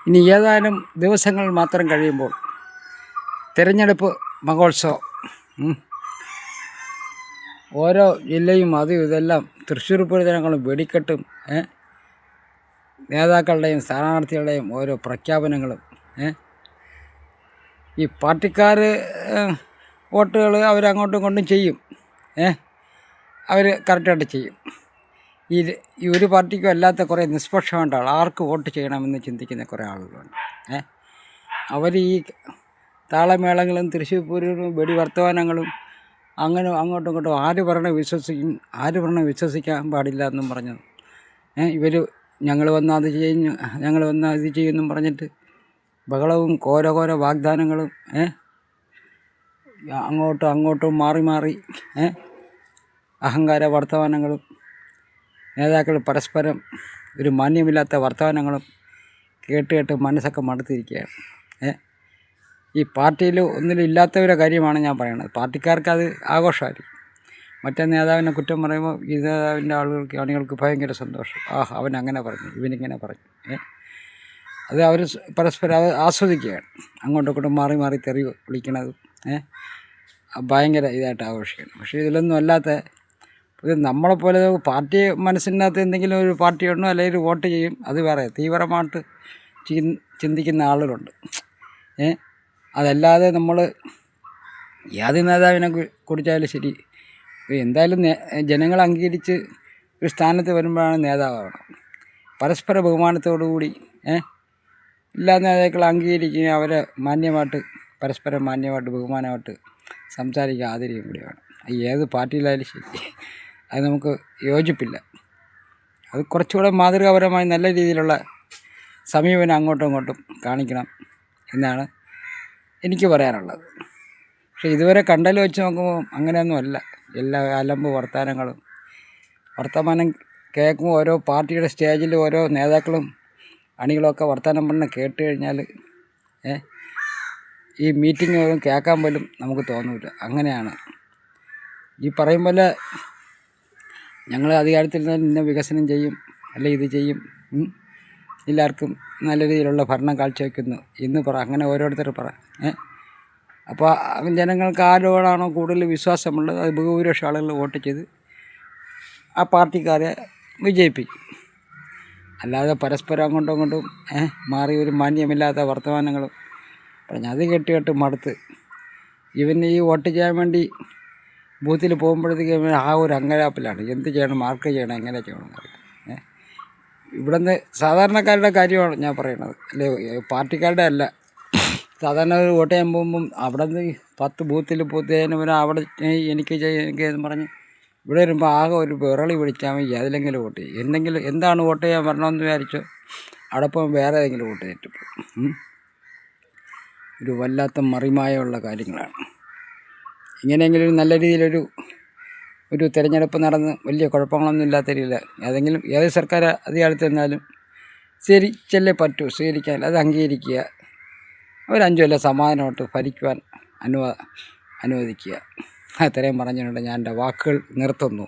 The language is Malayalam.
ഇനി ഏതാനും ദിവസങ്ങൾ മാത്രം കഴിയുമ്പോൾ തിരഞ്ഞെടുപ്പ് മഹോത്സവം. ഓരോ ജില്ലയും അതും ഇതെല്ലാം തൃശ്ശൂർ പൂരത്തിനേക്കാളും വെടിക്കെട്ടും നേതാക്കളുടെയും സ്ഥാനാർത്ഥികളുടെയും ഓരോ പ്രഖ്യാപനങ്ങളും ഈ പാർട്ടിക്കാർ വോട്ടുകൾ അവരങ്ങോട്ടും ഇങ്ങോട്ടും ചെയ്യും. അവർ കറക്റ്റായിട്ട് ചെയ്യും. ഈ ഒരു പാർട്ടിക്കും അല്ലാത്ത കുറേ നിഷ്പക്ഷമായിട്ട് ആർക്ക് വോട്ട് ചെയ്യണമെന്ന് ചിന്തിക്കുന്ന കുറേ ആളുകളുണ്ട്. അവർ ഈ താളമേളങ്ങളും തൃശ്ശൂർ പൂരവും വെടി വർത്തമാനങ്ങളും അങ്ങനെ അങ്ങോട്ടും ഇങ്ങോട്ടും ആര് പറഞ്ഞ വിശ്വസിക്കും, ആര് പറഞ്ഞ വിശ്വസിക്കാൻ പാടില്ല എന്നും പറഞ്ഞു ഇവർ ഞങ്ങൾ വന്നാൽ അത് ചെയ്യും, ഞങ്ങൾ വന്നാൽ ഇത് ചെയ്യുമെന്നും പറഞ്ഞിട്ട് ബഹളവും കോര വാഗ്ദാനങ്ങളും അങ്ങോട്ടും മാറി അഹങ്കാര വർത്തമാനങ്ങളും നേതാക്കൾ പരസ്പരം ഒരു മാന്യമില്ലാത്ത വർത്തമാനങ്ങളും കേട്ട് മനസ്സൊക്കെ മടുത്തിരിക്കുകയാണ്. ഈ പാർട്ടിയിൽ ഒന്നിലും ഇല്ലാത്തവരുടെ കാര്യമാണ് ഞാൻ പറയുന്നത്. പാർട്ടിക്കാർക്ക് അത് ആഘോഷമായിരിക്കും. മറ്റേ നേതാവിനെ കുറ്റം പറയുമ്പോൾ ഈ നേതാവിൻ്റെ അണികൾക്ക് ഭയങ്കര സന്തോഷം. അവൻ അങ്ങനെ പറഞ്ഞു, ഇവനിങ്ങനെ പറഞ്ഞു. അത് അവർ പരസ്പരം അത് ആസ്വദിക്കുകയാണ്. അങ്ങോട്ടും ഇങ്ങോട്ടും മാറി തെറി വിളിക്കണതും ഭയങ്കര ഇതായിട്ട് ആഘോഷിക്കണം. പക്ഷേ ഇതിലൊന്നും അല്ലാത്ത ഇത് നമ്മളെപ്പോലെ പാർട്ടി മനസ്സിനകത്ത് എന്തെങ്കിലും ഒരു പാർട്ടി ഉണ്ടോ അല്ലെങ്കിൽ വോട്ട് ചെയ്യും, അത് വേറെ തീവ്രമായിട്ട് ചിന്തിക്കുന്ന ആളുകളുണ്ട്. അതല്ലാതെ നമ്മൾ ഏത് നേതാവിനെ കുറിച്ചായാലും ശരി, എന്തായാലും ജനങ്ങൾ അംഗീകരിച്ച് ഒരു സ്ഥാനത്ത് വരുമ്പോഴാണ് നേതാവാകണം. പരസ്പര ബഹുമാനത്തോടു കൂടി എല്ലാ നേതാക്കളും അംഗീകരിക്കുകയും അവരെ മാന്യമായിട്ട് പരസ്പരം മാന്യമായിട്ട് ബഹുമാനമായിട്ട് സംസാരിക്കുക, ആദരിക്കുകയും കൂടി വേണം. ഏത് പാർട്ടിയിലായാലും ശരി, അത് നമുക്ക് യോജിപ്പില്ല. അത് കുറച്ചുകൂടെ മാതൃകാപരമായി നല്ല രീതിയിലുള്ള സമീപനം അങ്ങോട്ടും ഇങ്ങോട്ടും കാണിക്കണം എന്നാണ് എനിക്ക് പറയാനുള്ളത്. പക്ഷേ ഇതുവരെ കണ്ടതിൽ വെച്ച് നോക്കുമ്പോൾ അങ്ങനെയൊന്നും അല്ല. എല്ലാ അലമ്പ് വർത്തമാനം കേൾക്കുമ്പോൾ ഓരോ പാർട്ടിയുടെ സ്റ്റേജിൽ ഓരോ നേതാക്കളും അണികളൊക്കെ വർത്തമാനം പറഞ്ഞ് കേട്ട് കഴിഞ്ഞാൽ ഈ മീറ്റിംഗ് പോലും കേൾക്കാൻ പോലും നമുക്ക് തോന്നില്ല. അങ്ങനെയാണ് ഈ പറയും പോലെ ഞങ്ങൾ അധികാരത്തിൽ നിന്ന് ഇന്ന വികസനം ചെയ്യും, അല്ലെ ഇത് ചെയ്യും, എല്ലാവർക്കും നല്ല രീതിയിലുള്ള ഭരണം കാഴ്ചവെക്കുന്നു എന്ന് അങ്ങനെ ഓരോരുത്തർ അപ്പോൾ ജനങ്ങൾക്ക് ആരോടാണോ കൂടുതൽ വിശ്വാസമുള്ളത് അത് ബഹുഭൂരിപക്ഷം ആളുകൾ വോട്ട് ചെയ്ത് ആ പാർട്ടിക്കാരെ വിജയിപ്പിക്കും. അല്ലാതെ പരസ്പരം അങ്ങോട്ടും മാറി ഒരു മാന്യമില്ലാത്ത വർത്തമാനങ്ങളും പറഞ്ഞ് അത് കേട്ട് മടുത്ത് ഇവന് ഈ വോട്ട് ചെയ്യാൻ വേണ്ടി ബൂത്തിൽ പോകുമ്പോഴത്തേക്ക് ഒരു അങ്കലാപ്പിലാണ്. എന്ത് ചെയ്യണം, മാർക്ക് ചെയ്യണം, എങ്ങനെ ചെയ്യണം എന്നറിയാം. ഇവിടുന്ന് സാധാരണക്കാരുടെ കാര്യമാണ് ഞാൻ പറയുന്നത്, അല്ലേ പാർട്ടിക്കാരുടെ അല്ല. സാധാരണ ഒരു വോട്ട് ചെയ്യാൻ പോകുമ്പം അവിടെ നിന്ന് 10 ബൂത്തിൽ പൂത്തേന് പിന്നെ അവിടെ എനിക്ക് എന്ന് പറഞ്ഞ് ഇവിടെ വരുമ്പോൾ ആകെ ഒരു വിറളി പിടിച്ചാൽ മതി ഏതിലെങ്കിലും വോട്ട് ചെയ്യും. എന്താണ് വോട്ട് ചെയ്യാൻ വരണമെന്ന് വിചാരിച്ചോ അവിടെ പോകുമ്പോൾ വേറെ ഏതെങ്കിലും വോട്ട് ചെയ്തിട്ട് പോകും. ഒരു വല്ലാത്ത മറിമായുള്ള കാര്യങ്ങളാണ്. ഇങ്ങനെയെങ്കിലും നല്ല രീതിയിലൊരു തിരഞ്ഞെടുപ്പ് നടന്ന് വലിയ കുഴപ്പങ്ങളൊന്നും ഇല്ലാത്ത രീതിയിൽ ഏത് സർക്കാർ അധികാരത്തിൽ നിന്നാലും സ്വീകരിച്ചല്ലേ പറ്റൂ. സ്വീകരിക്കാൻ അത് അംഗീകരിക്കുക, ഒരു 5 കൊല്ലം സമാധാനമായിട്ട് ഭരിക്കുവാൻ അനുവദിക്കുക. അത്രയും പറഞ്ഞുകൊണ്ട് ഞാൻ എൻ്റെ വാക്കുകൾ നിർത്തുന്നു.